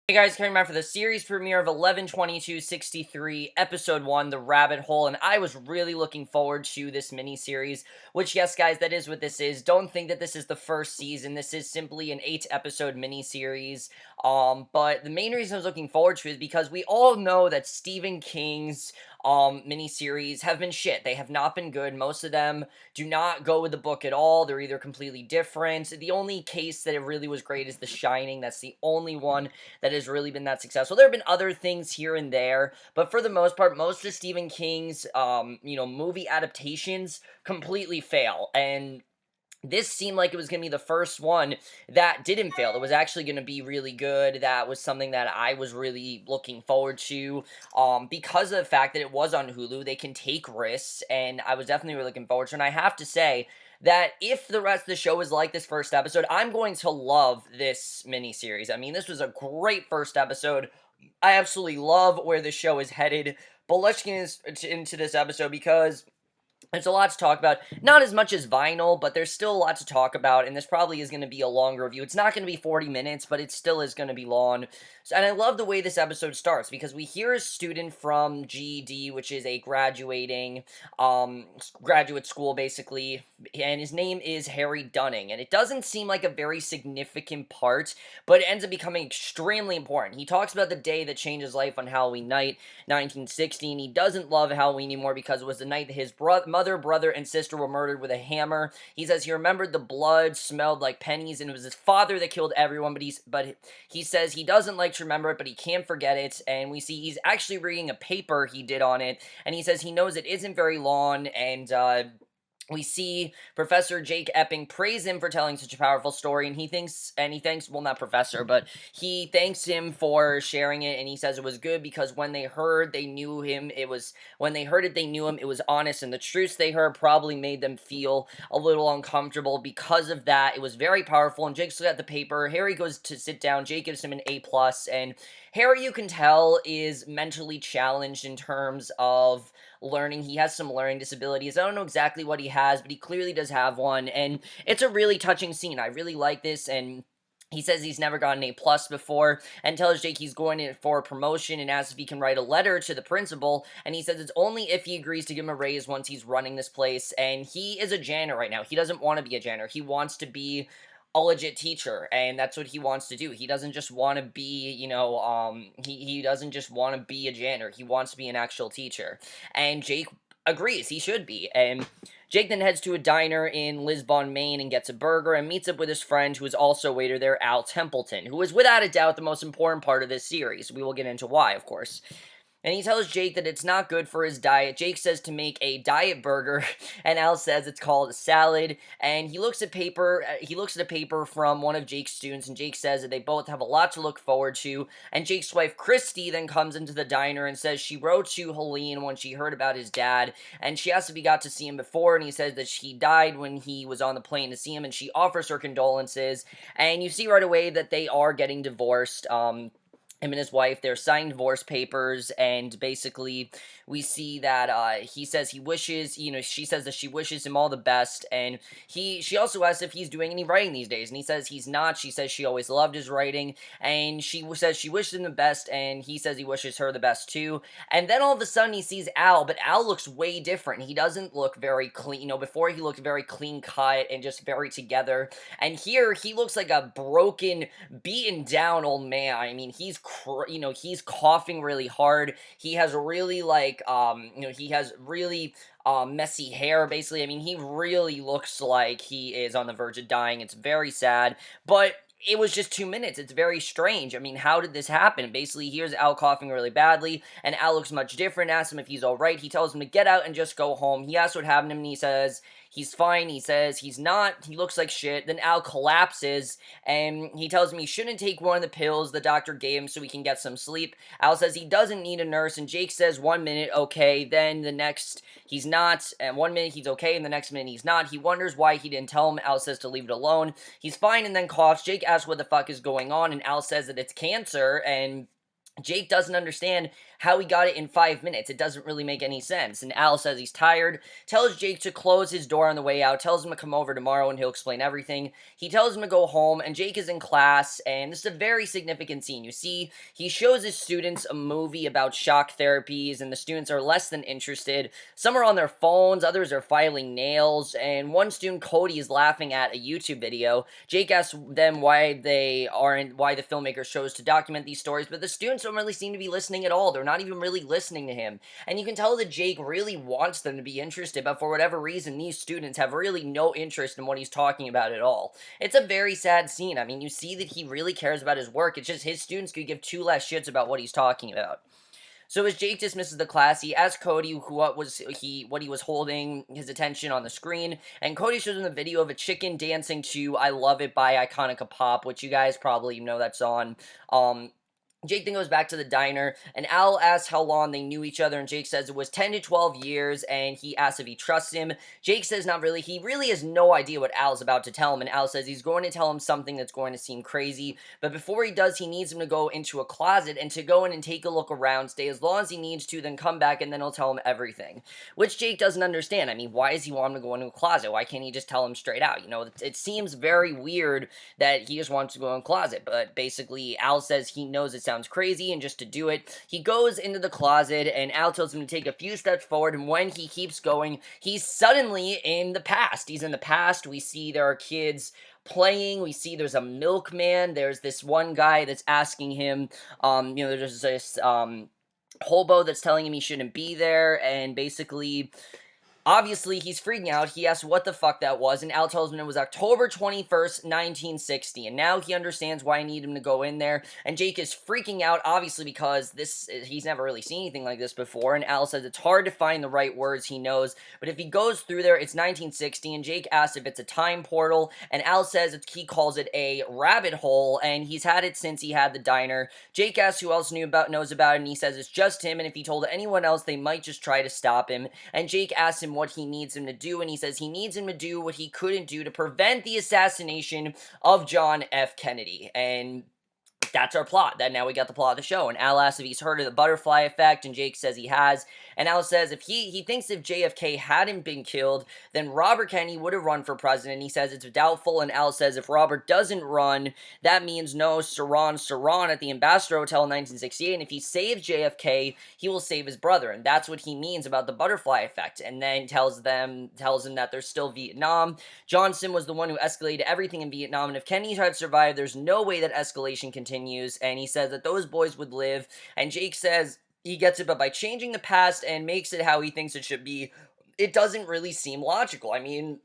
Hey guys, coming back for the series premiere of 11/22/63, Episode 1, The Rabbit Hole, and I was really looking forward to this miniseries, which, yes, guys, that is what this is. Don't think that this is the first season. This is simply an 8-episode miniseries, but the main reason I was looking forward to it is because we all know that Stephen King's miniseries have been shit. They have not been good. Most of them do not go with the book at all. They're either completely different. The only case that it really was great is The Shining. That's the only one that has really been that successful. There have been other things here and there, but for the most part, most of Stephen King's, movie adaptations completely fail, and this seemed like it was going to be the first one that didn't fail. It was actually going to be really good. That was something that I was really looking forward to. Because of the fact that it was on Hulu, they can take risks, and I was definitely really looking forward to it. And I have to say that if the rest of the show is like this first episode, I'm going to love this miniseries. I mean, this was a great first episode. I absolutely love where the show is headed. But let's get into this episode because there's a lot to talk about. Not as much as Vinyl, but there's still a lot to talk about, and this probably is going to be a longer review. It's not going to be 40 minutes, but it still is going to be long. And I love the way this episode starts, because we hear a student from GED, which is a graduate school, basically, and his name is Harry Dunning, and it doesn't seem like a very significant part, but it ends up becoming extremely important. He talks about the day that changed his life on Halloween night, 1916. He doesn't love Halloween anymore because it was the night that his mother, brother, and sister were murdered with a hammer. He says he remembered the blood smelled like pennies, and it was his father that killed everyone, but he says he doesn't like to remember it, but he can't forget it, and we see he's actually reading a paper he did on it, and he says he knows it isn't very long, and we see Professor Jake Epping praise him for telling such a powerful story, and he thanks, well, not Professor, but he thanks him for sharing it, and he says it was good because when they heard they knew him, when they heard it, they knew him, it was honest, and the truths they heard probably made them feel a little uncomfortable. Because of that, it was very powerful, and Jake's got the paper. Harry goes to sit down. Jake gives him an A+, and Harry, you can tell, is mentally challenged in terms of learning. He has some learning disabilities. I don't know exactly what he has, but he clearly does have one, and it's a really touching scene. I really like this, and he says he's never gotten an A+ before, and tells Jake he's going in for a promotion, and asks if he can write a letter to the principal, and he says it's only if he agrees to give him a raise once he's running this place, and he is a janitor right now. He doesn't want to be a janitor. He wants to be a legit teacher, and that's what he wants to do. He doesn't just want to be, he doesn't just want to be a janitor. He wants to be an actual teacher. And Jake agrees he should be. And Jake then heads to a diner in Lisbon, Maine, and gets a burger and meets up with his friend, who is also a waiter there, Al Templeton, who is without a doubt the most important part of this series. We will get into why, of course. And he tells Jake that it's not good for his diet. Jake says to make a diet burger, and Al says it's called a salad. And he looks at a paper from one of Jake's students, and Jake says that they both have a lot to look forward to. And Jake's wife, Christy, then comes into the diner and says she wrote to Helene when she heard about his dad, and she asks if he got to see him before, and he says that he died when he was on the plane to see him, and she offers her condolences. And you see right away that they are getting divorced. Him and his wife, they're signing divorce papers, and basically we see that he says he wishes, she says that she wishes him all the best, and she also asks if he's doing any writing these days, and he says he's not. She says she always loved his writing, and she says she wishes him the best, and he says he wishes her the best too. And then all of a sudden he sees Al, but Al looks way different. He doesn't look very clean. Before he looked very clean cut and just very together, and here he looks like a broken, beaten down old man. I mean, he's coughing really hard. He has really messy hair, basically. I mean, he really looks like he is on the verge of dying. It's very sad, but it was just 2 minutes. It's very strange. I mean, how did this happen? Basically, here's Al coughing really badly, and Al looks much different, asks him if he's alright. He tells him to get out and just go home. He asks what happened to him, and he says he's fine. He says he's not. He looks like shit. Then Al collapses, and he tells him he shouldn't take one of the pills the doctor gave him so he can get some sleep. Al says he doesn't need a nurse, and Jake says 1 minute, okay, then the next, he's not, and 1 minute he's okay, and the next minute he's not. He wonders why he didn't tell him. Al says to leave it alone. He's fine, and then coughs. Jake asks what the fuck is going on, and Al says that it's cancer, and Jake doesn't understand how he got it in 5 minutes. It doesn't really make any sense. And Al says he's tired, tells Jake to close his door on the way out, tells him to come over tomorrow and he'll explain everything. He tells him to go home, and Jake is in class, and this is a very significant scene. You see, he shows his students a movie about shock therapies, and the students are less than interested. Some are on their phones, others are filing nails, and one student, Cody, is laughing at a YouTube video. Jake asks them why the filmmakers chose to document these stories, but the students don't really seem to be listening at all. They're not even really listening to him. And you can tell that Jake really wants them to be interested, but for whatever reason, these students have really no interest in what he's talking about at all. It's a very sad scene. I mean, you see that he really cares about his work. It's just his students could give two less shits about what he's talking about. So as Jake dismisses the class, he asks Cody what he was holding his attention on the screen, and Cody shows him the video of a chicken dancing to "I Love It" by Iconica Pop, which you guys probably know that song. Jake then goes back to the diner, and Al asks how long they knew each other, and Jake says it was 10 to 12 years, and he asks if he trusts him. Jake says not really. He really has no idea what Al's about to tell him, and Al says he's going to tell him something that's going to seem crazy, but before he does, he needs him to go into a closet and to go in and take a look around, stay as long as he needs to, then come back, and then he'll tell him everything, which Jake doesn't understand. I mean, why does he want him to go into a closet? Why can't he just tell him straight out? You know, it seems very weird that he just wants to go in a closet, but basically, Al says he knows it sounds crazy, and just to do it, he goes into the closet, and Al tells him to take a few steps forward, and when he keeps going, he's suddenly in the past. He's in the past. We see there are kids playing. We see there's a milkman. There's this one guy that's asking him, there's this, hobo that's telling him he shouldn't be there, and basically, obviously, he's freaking out. He asks what the fuck that was, and Al tells him it was October 21st, 1960, and now he understands why I need him to go in there, and Jake is freaking out, obviously, because he's never really seen anything like this before, and Al says it's hard to find the right words he knows, but if he goes through there, it's 1960, and Jake asks if it's a time portal, and Al says he calls it a rabbit hole, and he's had it since he had the diner. Jake asks who else knows about it, and he says it's just him, and if he told anyone else, they might just try to stop him, and Jake asks him what he needs him to do, and he says he needs him to do what he couldn't do to prevent the assassination of John F. Kennedy, and that's our plot. Then now we got the plot of the show, and Al asks if he's heard of the butterfly effect, and Jake says he has, and Al says if he thinks if JFK hadn't been killed, then Robert Kennedy would have run for president. He says it's doubtful, and Al says if Robert doesn't run, that means no Saran at the Ambassador Hotel in 1968, and if he saves JFK, he will save his brother, and that's what he means about the butterfly effect, and then tells him that there's still Vietnam. Johnson was the one who escalated everything in Vietnam, and if Kennedy had survived, there's no way that escalation continues, and he says that those boys would live, and Jake says he gets it, but by changing the past and makes it how he thinks it should be, it doesn't really seem logical. I mean,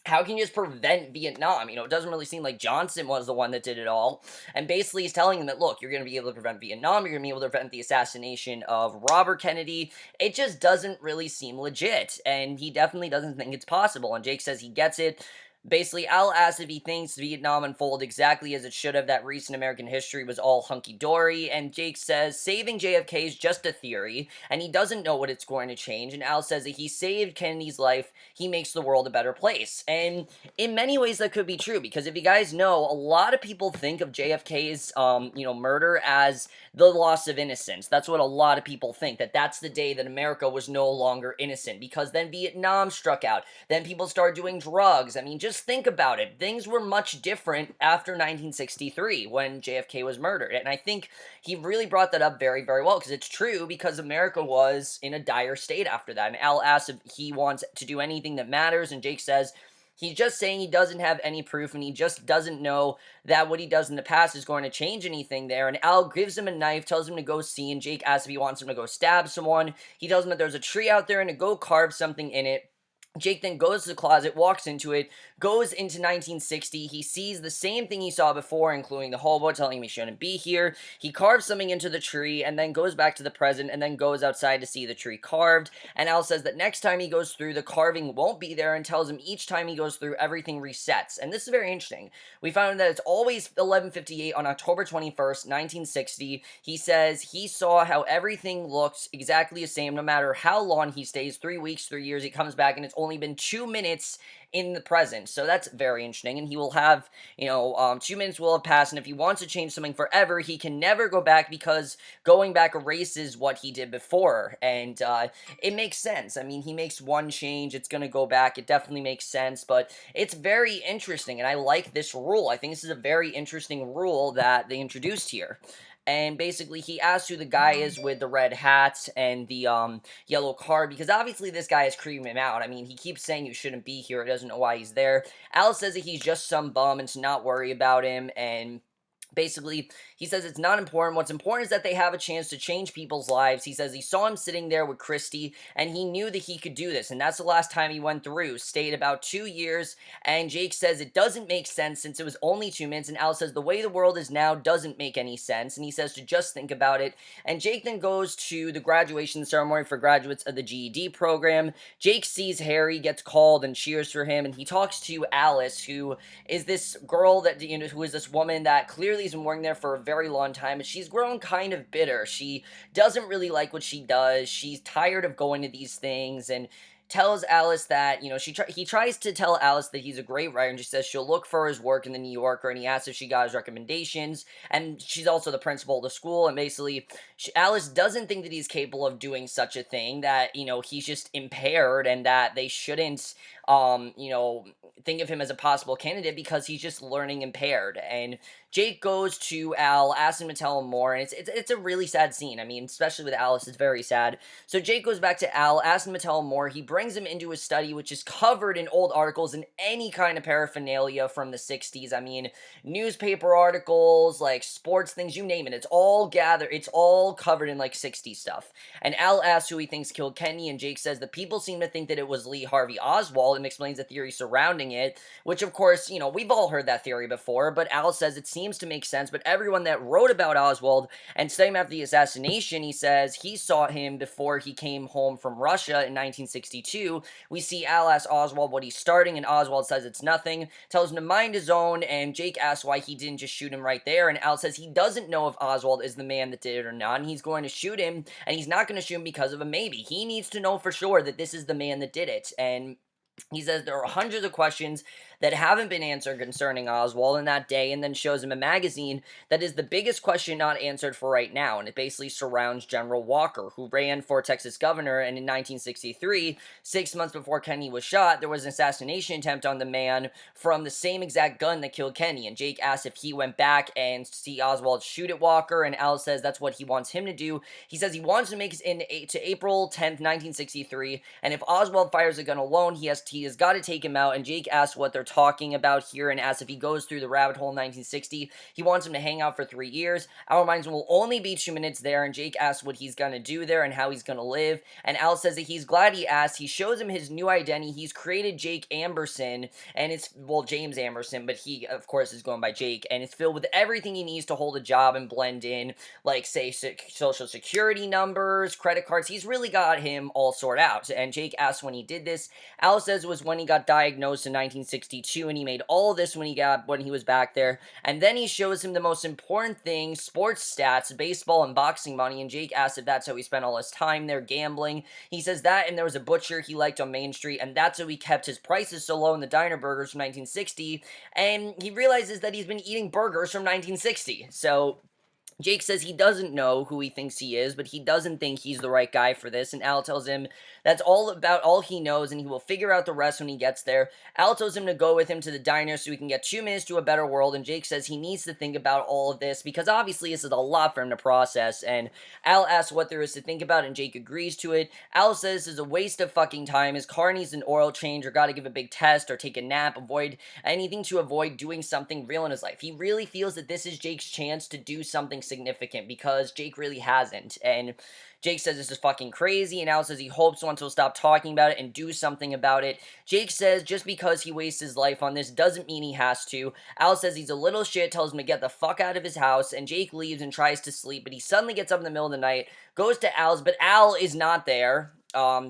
how can you just prevent Vietnam? You know, it doesn't really seem like Johnson was the one that did it all. And basically he's telling him that, look, you're going to be able to prevent Vietnam, you're going to be able to prevent the assassination of Robert Kennedy. It just doesn't really seem legit, and he definitely doesn't think it's possible, and Jake says he gets it. Basically, Al asks if he thinks Vietnam unfolded exactly as it should have, that recent American history was all hunky-dory, and Jake says saving JFK is just a theory, and he doesn't know what it's going to change, and Al says that he saved Kennedy's life, he makes the world a better place. And in many ways that could be true, because if you guys know, a lot of people think of JFK's, murder as the loss of innocence. That's what a lot of people think, that's the day that America was no longer innocent, because then Vietnam struck out, then people started doing drugs. I mean, just think about it. Things were much different after 1963 when JFK was murdered, and I think he really brought that up very, very well, because it's true, because America was in a dire state after that, and Al asks if he wants to do anything that matters, and Jake says he's just saying he doesn't have any proof, and he just doesn't know that what he does in the past is going to change anything there, and Al gives him a knife, tells him to go see, and Jake asks if he wants him to go stab someone. He tells him that there's a tree out there and to go carve something in it. Jake then goes to the closet, walks into it, goes into 1960, he sees the same thing he saw before, including the hobo telling him he shouldn't be here, he carves something into the tree, and then goes back to the present, and then goes outside to see the tree carved, and Al says that next time he goes through, the carving won't be there, and tells him each time he goes through, everything resets, and this is very interesting. We found that it's always 11:58 on October 21st, 1960, he says he saw how everything looks exactly the same, no matter how long he stays, 3 weeks, 3 years, he comes back, and it's only been 2 minutes in the present. So that's very interesting. And he will have, 2 minutes will have passed. And if he wants to change something forever, he can never go back because going back erases what he did before. And it makes sense. I mean, he makes one change, it's going to go back. It definitely makes sense. But it's very interesting. And I like this rule. I think this is a very interesting rule that they introduced here. And basically, he asks who the guy is with the red hat and the yellow card, because obviously this guy is creeping him out. I mean, he keeps saying you shouldn't be here. He doesn't know why he's there. Alice says that he's just some bum and to not worry about him, and basically, he says it's not important. What's important is that they have a chance to change people's lives. He says he saw him sitting there with Christy, and he knew that he could do this, and that's the last time he went through. Stayed about 2 years, and Jake says it doesn't make sense since it was only 2 minutes, and Al says the way the world is now doesn't make any sense, and he says to just think about it, and Jake then goes to the graduation ceremony for graduates of the GED program. Jake sees Harry, gets called, and cheers for him, and he talks to Alice, who is this girl that, who is this woman that clearly has been working there for a very long time, and she's grown kind of bitter. She doesn't really like what she does. She's tired of going to these things, and tells Alice that, he tries to tell Alice that he's a great writer, and she says she'll look for his work in the New Yorker, and he asks if she got his recommendations, and she's also the principal of the school, and basically, Alice doesn't think that he's capable of doing such a thing, that, he's just impaired, and that they shouldn't, think of him as a possible candidate because he's just learning impaired. And Jake goes to Al, asks him to tell him more, and it's a really sad scene. I mean, especially with Alice, it's very sad. So Jake goes back to Al, asks him to tell him more. He brings him into his study, which is covered in old articles and any kind of paraphernalia from the 60s. I mean, newspaper articles, like sports things, you name it. It's all gathered, it's all covered in like 60s stuff. And Al asks who he thinks killed Kenny, and Jake says the people seem to think that it was Lee Harvey Oswald, and explains the theory surrounding it, which of course, we've all heard that theory before, but Al says it seems to make sense, but everyone that wrote about Oswald and studied him after the assassination, he says he saw him before he came home from Russia in 1962. We see Al ask Oswald what he's starting, and Oswald says it's nothing, tells him to mind his own, and Jake asks why he didn't just shoot him right there, and Al says he doesn't know if Oswald is the man that did it or not, and he's going to shoot him, and he's not going to shoot him because of a maybe. He needs to know for sure that this is the man that did it, and he says there are hundreds of questions that haven't been answered concerning Oswald in that day, and then shows him a magazine that is the biggest question not answered for right now, and it basically surrounds General Walker, who ran for Texas governor, and in 1963, 6 months before Kennedy was shot, there was an assassination attempt on the man from the same exact gun that killed Kennedy, and Jake asks if he went back and see Oswald shoot at Walker, and Al says that's what he wants him to do. He says he wants to make it to April 10th, 1963, and if Oswald fires a gun alone, he has got to take him out, and Jake asks what they're talking about here, and asks if he goes through the rabbit hole in 1960, he wants him to hang out for 3 years. Al reminds him will only be 2 minutes there, and Jake asks what he's gonna do there and how he's gonna live, and Al says that he's glad he asked. He shows him his new identity. He's created Jake Amberson, and it's, well, James Amberson, but he, of course, is going by Jake, and it's filled with everything he needs to hold a job and blend in, like, say, social security numbers, credit cards. He's really got him all sorted out, and Jake asks when he did this. Al says it was when he got diagnosed in 1962, and he made all this when he was back there. And then he shows him the most important thing, sports stats, baseball and boxing money, and Jake asks if that's how he spent all his time there gambling. He says that, and there was a butcher he liked on Main Street, and that's how he kept his prices so low in the diner burgers from 1960, and he realizes that he's been eating burgers from 1960. So Jake says he doesn't know who he thinks he is, but he doesn't think he's the right guy for this, and Al tells him that's all about all he knows, and he will figure out the rest when he gets there. Al tells him to go with him to the diner so he can get 2 minutes to a better world, and Jake says he needs to think about all of this, because obviously this is a lot for him to process, and Al asks what there is to think about, and Jake agrees to it. Al says this is a waste of fucking time, his car needs an oil change, or gotta give a big test, or take a nap, avoid anything to avoid doing something real in his life. He really feels that this is Jake's chance to do something significant, because Jake really hasn't, and Jake says this is fucking crazy, and Al says he hopes once he'll stop talking about it and do something about it. Jake says just because he wastes his life on this doesn't mean he has to. Al says he's a little shit, tells him to get the fuck out of his house, and Jake leaves and tries to sleep, but he suddenly gets up in the middle of the night, goes to Al's, but Al is not there.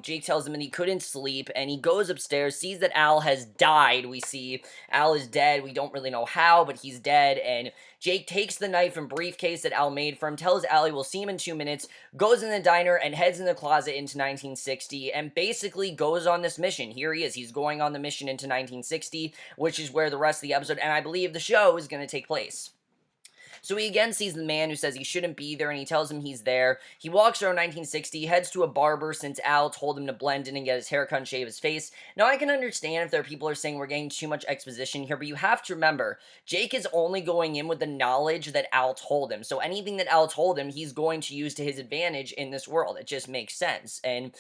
Jake tells him that he couldn't sleep, and he goes upstairs, sees that Al has died. We see Al is dead. We don't really know how, but he's dead, and Jake takes the knife and briefcase that Al made for him, tells Al we'll see him in 2 minutes, goes in the diner, and heads in the closet into 1960, and basically goes on this mission. Here he is. He's going on the mission into 1960, which is where the rest of the episode, and I believe the show, is going to take place. So he again sees the man who says he shouldn't be there, and he tells him he's there. He walks around 1960, heads to a barber since Al told him to blend in and get his haircut and shave his face. Now, I can understand if there are people who are saying we're getting too much exposition here, but you have to remember, Jake is only going in with the knowledge that Al told him. So anything that Al told him, he's going to use to his advantage in this world. It just makes sense. And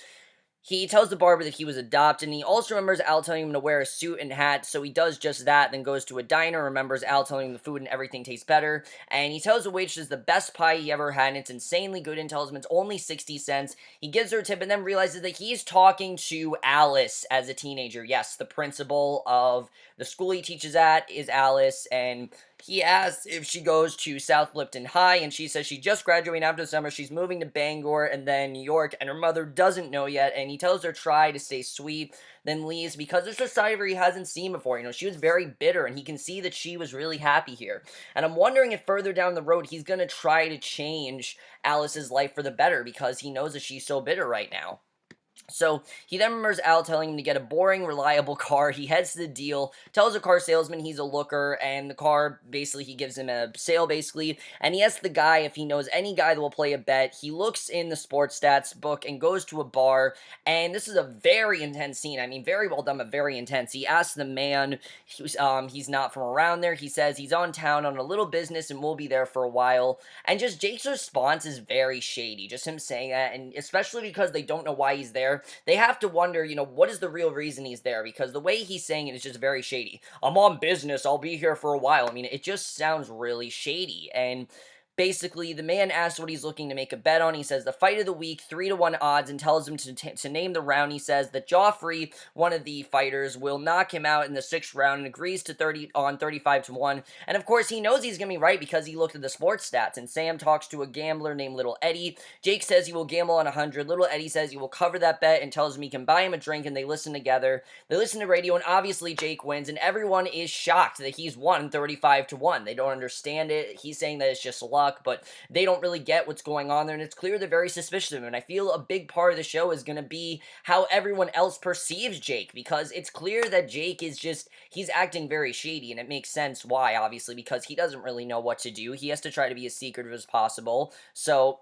he tells the barber that he was adopted, and he also remembers Al telling him to wear a suit and hat, so he does just that, then goes to a diner, remembers Al telling him the food and everything tastes better, and he tells the waitress the best pie he ever had, and it's insanely good, and tells him it's only 60 cents. He gives her a tip, and then realizes that he's talking to Alice as a teenager. Yes, the principal of the school he teaches at is Alice, and he asks if she goes to South Lipton High, and she says she just graduated after the summer, she's moving to Bangor and then New York, and her mother doesn't know yet, and he tells her try to stay sweet, then leaves because it's a side where he hasn't seen before. She was very bitter, and he can see that she was really happy here. And I'm wondering if further down the road, he's going to try to change Alice's life for the better, because he knows that she's so bitter right now. So he then remembers Al telling him to get a boring, reliable car. He heads to the deal, tells the car salesman he's a looker, and the car, basically, he gives him a sale, basically, and he asks the guy if he knows any guy that will play a bet. He looks in the sports stats book and goes to a bar, and this is a very intense scene. I mean, very well done, but very intense. He asks the man, he's not from around there. He says he's on town on a little business and will be there for a while, and just Jake's response is very shady, just him saying that, and especially because they don't know why he's there. They have to wonder, what is the real reason he's there? Because the way he's saying it is just very shady. I'm on business, I'll be here for a while. I mean, it just sounds really shady. And basically, the man asks what he's looking to make a bet on. He says the fight of the week, 3-1 odds, and tells him to name the round. He says that Joffrey, one of the fighters, will knock him out in the 6th round, and agrees to 35-1. And of course, he knows he's going to be right because he looked at the sports stats. And Sam talks to a gambler named Little Eddie. Jake says he will gamble on 100. Little Eddie says he will cover that bet and tells him he can buy him a drink, and they listen together. They listen to radio, and obviously Jake wins, and everyone is shocked that he's won 35-1. They don't understand it. He's saying that it's just luck, but they don't really get what's going on there, and it's clear they're very suspicious of him. And I feel a big part of the show is going to be how everyone else perceives Jake, because it's clear that Jake is he's acting very shady, and it makes sense why, obviously, because he doesn't really know what to do. He has to try to be as secretive as possible. So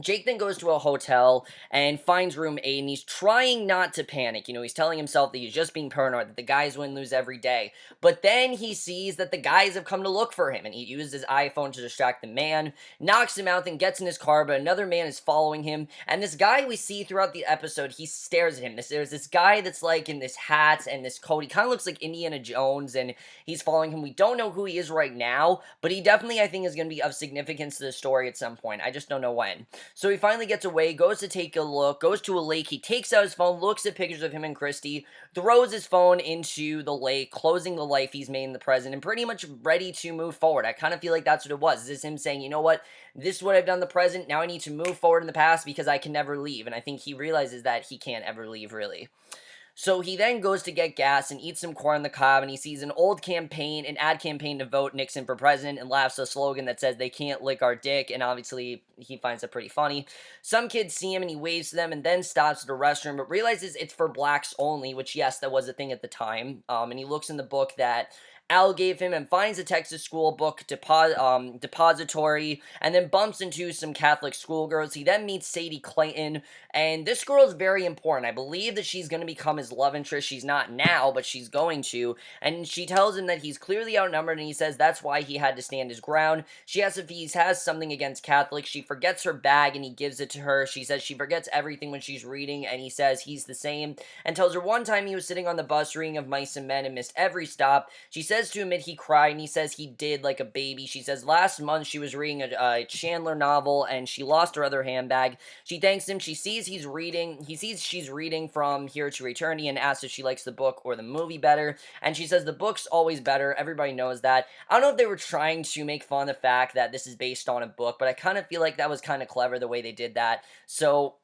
Jake then goes to a hotel and finds room 8, and he's trying not to panic. He's telling himself that he's just being paranoid, that the guys win lose every day. But then he sees that the guys have come to look for him, and he uses his iPhone to distract the man, knocks him out, then gets in his car, but another man is following him. And this guy we see throughout the episode, he stares at him. There's this guy that's like in this hat and this coat. He kind of looks like Indiana Jones, and he's following him. We don't know who he is right now, but he definitely, I think, is going to be of significance to the story at some point. I just don't know when. So he finally gets away, goes to take a look, goes to a lake, he takes out his phone, looks at pictures of him and Christy, throws his phone into the lake, closing the life he's made in the present, and pretty much ready to move forward. I kind of feel like that's what it was. This is him saying, you know what, this is what I've done in the present, now I need to move forward in the past because I can never leave, and I think he realizes that he can't ever leave, really. So he then goes to get gas and eats some corn on the cob, and he sees an an ad campaign to vote Nixon for president, and laughs a slogan that says they can't lick our dick, and obviously he finds it pretty funny. Some kids see him and he waves to them and then stops at a restroom, but realizes it's for blacks only, which yes, that was a thing at the time. And he looks in the book that Al gave him and finds a Texas school book depository, and then bumps into some Catholic schoolgirls. He then meets Sadie Clayton, and this girl is very important. I believe that she's going to become his love interest. She's not now, but she's going to, and she tells him that he's clearly outnumbered, and he says that's why he had to stand his ground. She asks if he has something against Catholics. She forgets her bag, and he gives it to her. She says she forgets everything when she's reading, and he says he's the same, and tells her one time he was sitting on the bus reading of Mice and Men and missed every stop. She says to admit he cried, and he says he did like a baby. She says last month she was reading a Chandler novel, and she lost her other handbag. She thanks him. She sees he's reading. He sees she's reading From Here to Eternity, and asks if she likes the book or the movie better. And she says the book's always better. Everybody knows that. I don't know if they were trying to make fun of the fact that this is based on a book, but I kind of feel like that was kind of clever the way they did that. So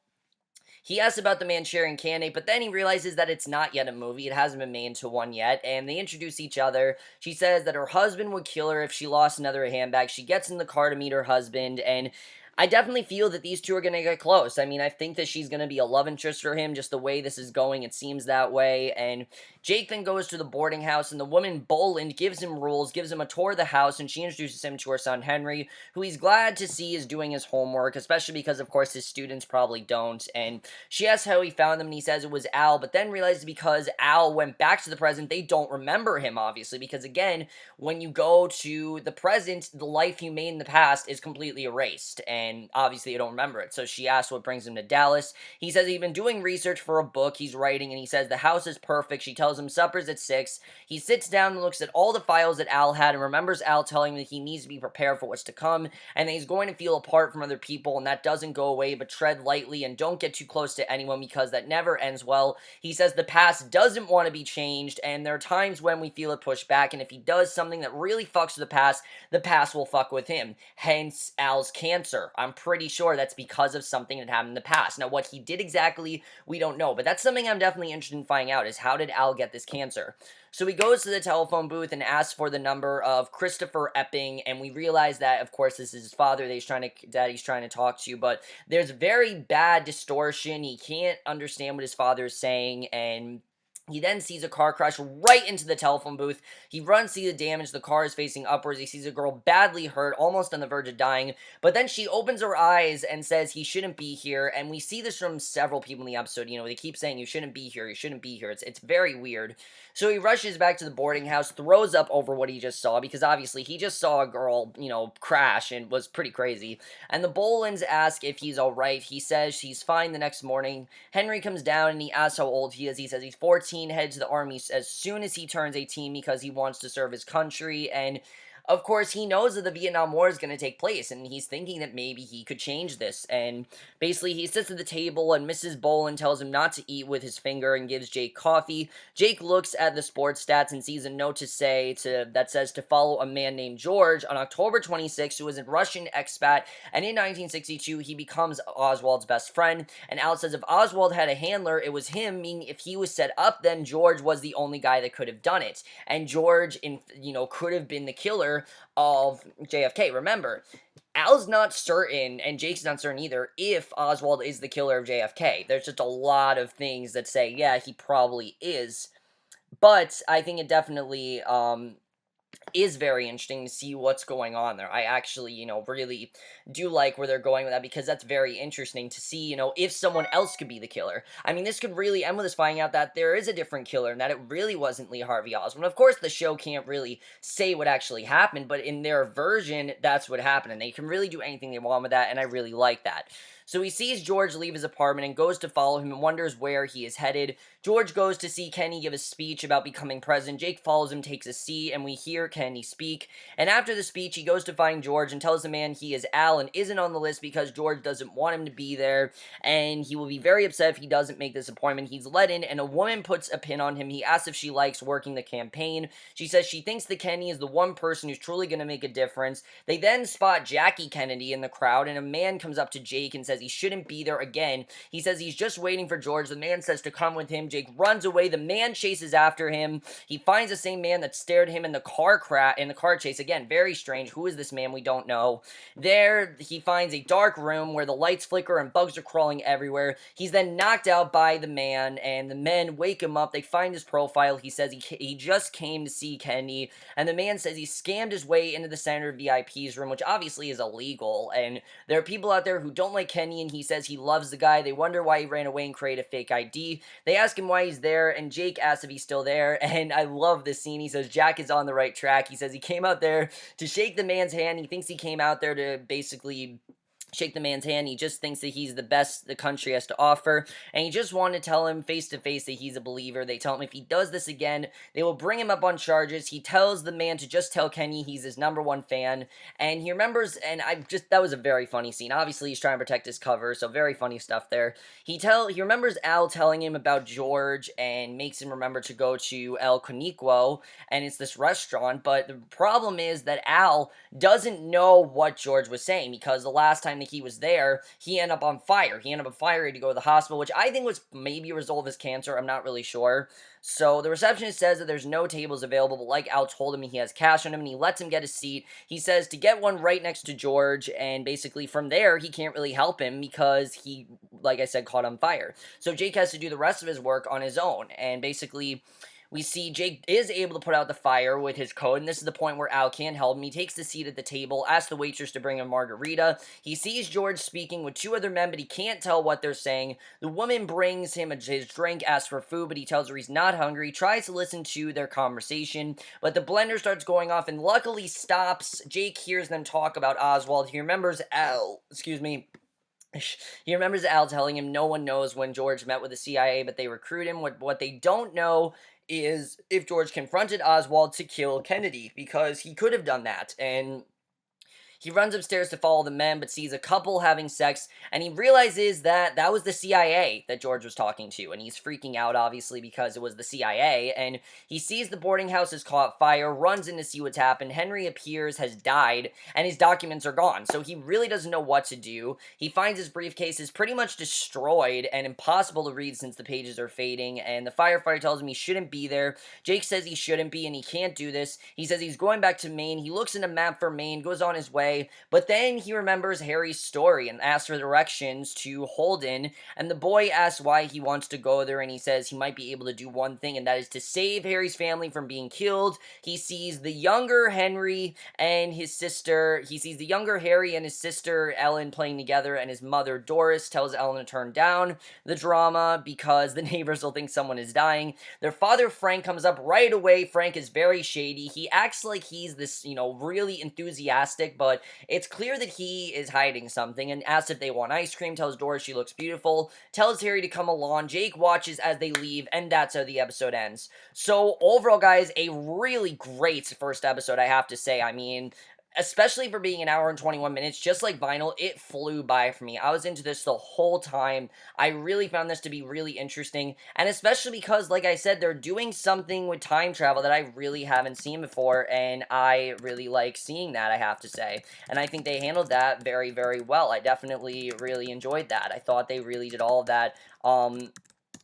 He asks about the Manchurian Candidate, but then he realizes that it's not yet a movie. It hasn't been made into one yet, and they introduce each other. She says that her husband would kill her if she lost another handbag. She gets in the car to meet her husband, and I definitely feel that these two are going to get close. I mean, I think that she's going to be a love interest for him, just the way this is going. It seems that way. And Jake then goes to the boarding house, and the woman Boland gives him rules, gives him a tour of the house, and she introduces him to her son Henry, who he's glad to see is doing his homework, especially because, of course, his students probably don't. And she asks how he found them, and he says it was Al, but then realizes because Al went back to the present, they don't remember him, obviously, because, again, when you go to the present, the life you made in the past is completely erased, and obviously you don't remember it. So she asks what brings him to Dallas. He says he's been doing research for a book he's writing, and he says the house is perfect. She tells him supper's at 6. He sits down and looks at all the files that Al had and remembers Al telling him that he needs to be prepared for what's to come, and that he's going to feel apart from other people, and that doesn't go away, but tread lightly and don't get too close to anyone because that never ends well. He says the past doesn't want to be changed, and there are times when we feel it pushed back, and if he does something that really fucks with the past will fuck with him. Hence Al's cancer. I'm pretty sure that's because of something that happened in the past. Now, what he did exactly, we don't know, but that's something I'm definitely interested in finding out, is how did Al get this cancer? So he goes to the telephone booth and asks for the number of Christopher Epping, and we realize that, of course, this is his father that he's trying to talk to, but there's very bad distortion. He can't understand what his father is saying, and he then sees a car crash right into the telephone booth. He runs to see the damage. The car is facing upwards. He sees a girl badly hurt, almost on the verge of dying. But then she opens her eyes and says he shouldn't be here. And we see this from several people in the episode. You know, they keep saying you shouldn't be here. You shouldn't be here. It's very weird. So he rushes back to the boarding house, throws up over what he just saw, because obviously he just saw a girl, crash and was pretty crazy. And the Bolins ask if he's alright. He says he's fine the next morning. Henry comes down and he asks how old he is. He says he's 14, heads to the army as soon as he turns 18 because he wants to serve his country. And of course, he knows that the Vietnam War is going to take place, and he's thinking that maybe he could change this. And basically, he sits at the table, and Mrs. Bolin tells him not to eat with his finger and gives Jake coffee. Jake looks at the sports stats and sees a note that says to follow a man named George on October 26th, who was a Russian expat, and in 1962, he becomes Oswald's best friend. And Al says if Oswald had a handler, it was him, meaning if he was set up, then George was the only guy that could have done it. And George, could have been the killer of J.F.K. Remember, Al's not certain, and Jake's not certain either, if Oswald is the killer of J.F.K. There's just a lot of things that say, yeah, he probably is. But I think it definitely is very interesting to see what's going on there. I actually, really do like where they're going with that, because that's very interesting to see, if someone else could be the killer. I mean, this could really end with us finding out that there is a different killer and that it really wasn't Lee Harvey Oswald. Of course, the show can't really say what actually happened, but in their version, that's what happened, and they can really do anything they want with that, and I really like that. So he sees George leave his apartment and goes to follow him and wonders where he is headed. George goes to see Kenny give a speech about becoming president. Jake follows him, takes a seat, and we hear Kenny speak. And after the speech, he goes to find George and tells the man he is Al and isn't on the list because George doesn't want him to be there. And he will be very upset if he doesn't make this appointment. He's let in, and a woman puts a pin on him. He asks if she likes working the campaign. She says she thinks that Kenny is the one person who's truly going to make a difference. They then spot Jackie Kennedy in the crowd, and a man comes up to Jake and says he shouldn't be there again. He says he's just waiting for George. The man says to come with him. Jake runs away. The man chases after him. He finds the same man that stared at him in the car chase. Again, very strange. Who is this man? We don't know. There, he finds a dark room where the lights flicker and bugs are crawling everywhere. He's then knocked out by the man, and the men wake him up. They find his profile. He says he just came to see Kenny, and the man says he scammed his way into the Senator VIP's room, which obviously is illegal, and there are people out there who don't like Kenny, and he says he loves the guy. They wonder why he ran away and created a fake ID. They ask him why he's there, and Jake asks if he's still there, and I love this scene. He says Jack is on the right track. He says he came out there to shake the man's hand. He thinks he came out there to basically shake the man's hand. He just thinks that he's the best the country has to offer, and he just wanted to tell him face to face that he's a believer. They tell him if he does this again, they will bring him up on charges. He tells the man to just tell Kenny he's his #1 fan, and he remembers, and that was a very funny scene. Obviously, he's trying to protect his cover, so very funny stuff there. He remembers Al telling him about George and makes him remember to go to El Conico, and it's this restaurant, but the problem is that Al doesn't know what George was saying, because the last time that he was there, he ended up on fire. He ended up on fire, he had to go to the hospital, which I think was maybe a result of his cancer. I'm not really sure. So the receptionist says that there's no tables available, but like Al told him, he has cash on him and he lets him get a seat. He says to get one right next to George, and basically from there, he can't really help him because he, like I said, caught on fire. So Jake has to do the rest of his work on his own, and basically we see Jake is able to put out the fire with his code, and this is the point where Al can't help him. He takes the seat at the table, asks the waitress to bring him a margarita. He sees George speaking with two other men, but he can't tell what they're saying. The woman brings him his drink, asks for food, but he tells her he's not hungry. He tries to listen to their conversation, but the blender starts going off and luckily stops. Jake hears them talk about Oswald. He remembers Al, he remembers Al telling him no one knows when George met with the CIA, but they recruit him. What they don't know is if George confronted Oswald to kill Kennedy, because he could have done that. And he runs upstairs to follow the men, but sees a couple having sex, and he realizes that that was the CIA that George was talking to, and he's freaking out, obviously, because it was the CIA, and he sees the boarding house has caught fire, runs in to see what's happened. Henry appears, has died, and his documents are gone, so he really doesn't know what to do. He finds his briefcase is pretty much destroyed and impossible to read since the pages are fading, and the firefighter tells him he shouldn't be there. Jake says he shouldn't be, and he can't do this. He says he's going back to Maine. He looks in a map for Maine, goes on his way, but then he remembers Harry's story and asks for directions to Holden, and the boy asks why he wants to go there, and he says he might be able to do one thing, and that is to save Harry's family from being killed. He sees the younger Henry and his sister, he sees the younger Harry and his sister Ellen playing together, and his mother Doris tells Ellen to turn down the drama because the neighbors will think someone is dying. Their father Frank comes up right away. Frank is very shady. He acts like he's this, really enthusiastic, but it's clear that he is hiding something, and asks if they want ice cream, tells Doris she looks beautiful, tells Harry to come along. Jake watches as they leave, and that's how the episode ends. So overall, guys, a really great first episode, I have to say. I mean, especially for being an hour and 21 minutes, just like Vinyl, it flew by for me. I was into this the whole time. I really found this to be really interesting, and especially because, like I said, they're doing something with time travel that I really haven't seen before, and I really like seeing that, I have to say. And I think they handled that very, very well. I definitely really enjoyed that. I thought they really did all of that,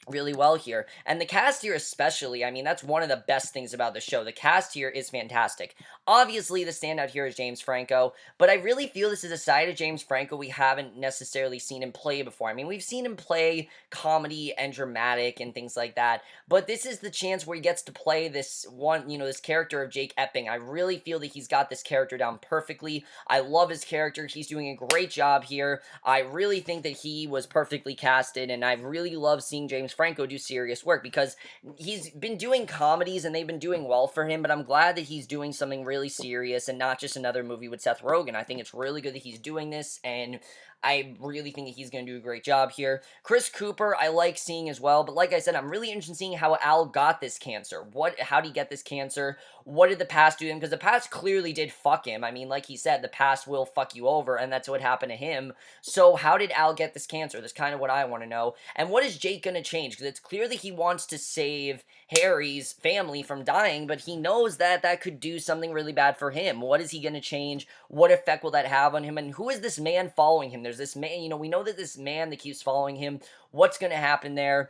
really well here. And the cast here especially, I mean, that's one of the best things about the show. The cast here is fantastic. Obviously, the standout here is James Franco, but I really feel this is a side of James Franco we haven't necessarily seen him play before. I mean, we've seen him play comedy and dramatic and things like that, but this is the chance where he gets to play this one, this character of Jake Epping. I really feel that he's got this character down perfectly. I love his character. He's doing a great job here. I really think that he was perfectly casted, and I really love seeing James Franco do serious work, because he's been doing comedies and they've been doing well for him, but I'm glad that he's doing something really serious and not just another movie with Seth Rogen. I think it's really good that he's doing this, and I really think that he's going to do a great job here. Chris Cooper, I like seeing as well, but like I said, I'm really interested in seeing how Al got this cancer. How did he get this cancer? What did the past do to him? Because the past clearly did fuck him. I mean, like he said, the past will fuck you over, and that's what happened to him. So how did Al get this cancer? That's kind of what I want to know. And what is Jake going to change? Because it's clear that he wants to save Harry's family from dying, but he knows that that could do something really bad for him. What is he going to change? What effect will that have on him? And who is this man following him? There's this man, we know that this man that keeps following him. What's going to happen there?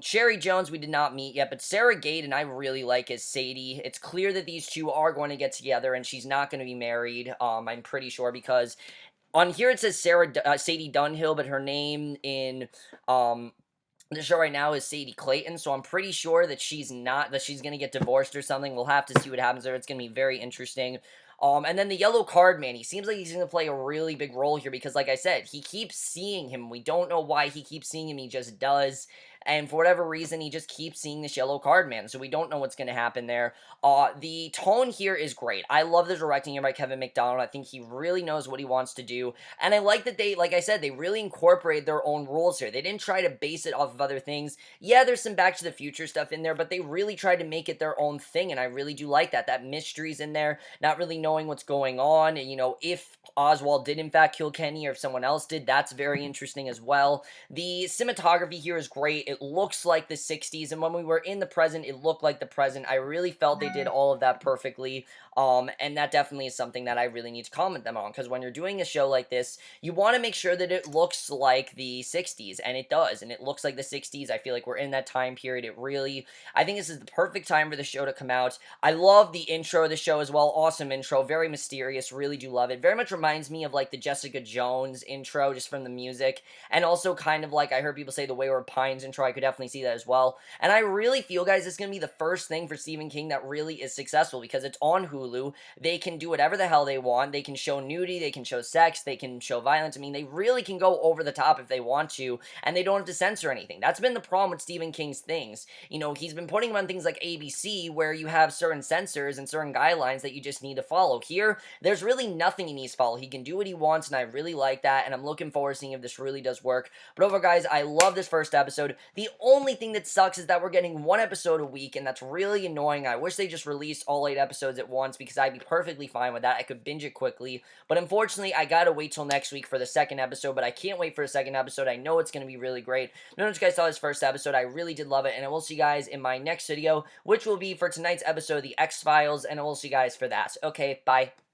Sherry Jones, we did not meet yet, but Sarah Gaten, I really like as Sadie. It's clear that these two are going to get together, and she's not going to be married, I'm pretty sure, because on here it says Sadie Dunhill, but her name in, the show right now is Sadie Clayton, so I'm pretty sure that she's going to get divorced or something. We'll have to see what happens there. It's going to be very interesting. And then the yellow card man, he seems like he's going to play a really big role here because, like I said, he keeps seeing him. We don't know why he keeps seeing him. He just does. And for whatever reason, he just keeps seeing this yellow card man. So we don't know what's going to happen there. The tone here is great. I love the directing here by Kevin McDonald. I think he really knows what he wants to do. And I like that they, like I said, they really incorporated their own rules here. They didn't try to base it off of other things. Yeah, there's some Back to the Future stuff in there, but they really tried to make it their own thing. And I really do like that. That mystery's in there, not really knowing what's going on. And, if Oswald did in fact kill Kenny or if someone else did, that's very interesting as well. The cinematography here is great. It it looks like the 60s, and when we were in the present, it looked like the present. I really felt they did all of that perfectly. And that definitely is something that I really need to comment them on, because when you're doing a show like this, you want to make sure that it looks like the 60s, and it does, and it looks like the 60s. I feel like we're in that time period. I think this is the perfect time for the show to come out. I love the intro of the show as well. Awesome intro, very mysterious, really do love it. Very much reminds me of like the Jessica Jones intro, just from the music, and also kind of like I heard people say the Wayward Pines intro. I could definitely see that as well. And I really feel, guys, this is going to be the first thing for Stephen King that really is successful, because it's on Hulu. They can do whatever the hell they want. They can show nudity, they can show sex, they can show violence. I mean, they really can go over the top if they want to, and they don't have to censor anything. That's been the problem with Stephen King's things. You know, he's been putting them on things like ABC, where you have certain censors and certain guidelines that you just need to follow. Here, there's really nothing he needs to follow. He can do what he wants, and I really like that, and I'm looking forward to seeing if this really does work. But overall, guys, I love this first episode. The only thing that sucks is that we're getting one episode a week, and that's really annoying. I wish they just released all 8 episodes at once, because I'd be perfectly fine with that. I could binge it quickly. But unfortunately, I gotta wait till next week for the second episode, but I can't wait for the second episode. I know it's gonna be really great. I know what you guys saw this first episode. I really did love it, and I will see you guys in my next video, which will be for tonight's episode of The X-Files, and I will see you guys for that. Okay, bye.